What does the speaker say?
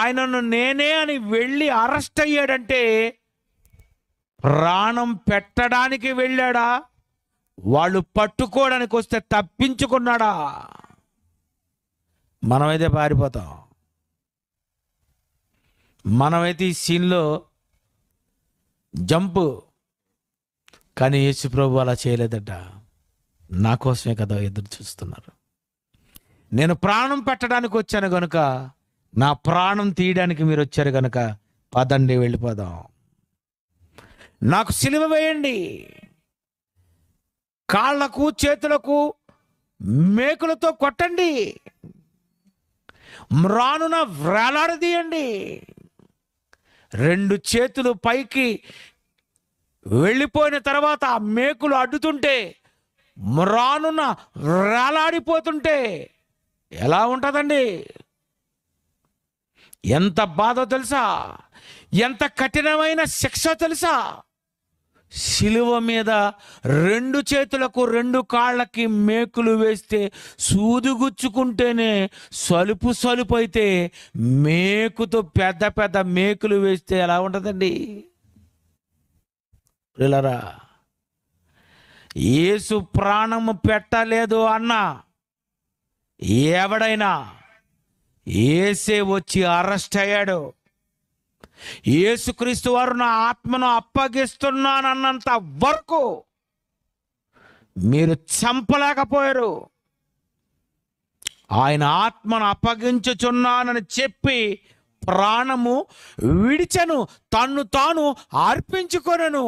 ఆయనను నేనే అని వెళ్ళి అరెస్ట్ అయ్యాడంటే ప్రాణం పెట్టడానికి వెళ్ళాడా, వాళ్ళు పట్టుకోవడానికి వస్తే తప్పించుకున్నాడా? మనమైతే పారిపోతాం. మనమైతే ఈ సీన్లో జంపు. కానీ యేసు ప్రభు అలా చేయలేదట. నా కోసమే కదా ఎదురు చూస్తున్నారు. నేను ప్రాణం పెట్టడానికి వచ్చాను గనుక, నా ప్రాణం తీయడానికి మీరు వచ్చారు గనుక పదండి వెళ్ళిపోదాం. నాకు సిలువ వేయండి, కాళ్ళకు చేతులకు మేకులతో కొట్టండి, మ్రానున వ్రేలాడదీయండి. 2 చేతులు పైకి వెళ్ళిపోయిన తర్వాత ఆ మేకులు అడ్డుతుంటే, మ్రానున వ్రేలాడిపోతుంటే ఎలా ఉంటుందండి? ఎంత బాధో తెలుసా? ఎంత కఠినమైన శిక్ష తెలుసా? శిలువ మీద 2 చేతులకు 2 కాళ్ళకి మేకులు వేస్తే, సూదుగుచ్చుకుంటేనే సలుపు సలుపు అయితే, మేకుతో పెద్ద పెద్ద మేకులు వేస్తే ఎలా ఉంటుందండి? పిల్లరా, యేసు ప్రాణము పెట్టలేదు అన్న ఎవడైనా యేసే వచ్చి అరెస్ట్ అయ్యాడు. యేసుక్రీస్తు వారు నా ఆత్మను అప్పగిస్తున్నానన్నంత వరకు మీరు చంపలేకపోయారు. ఆయన ఆత్మను అప్పగించుచున్నానని చెప్పి ప్రాణము విడిచెను, తన్ను తాను అర్పించుకొనెను.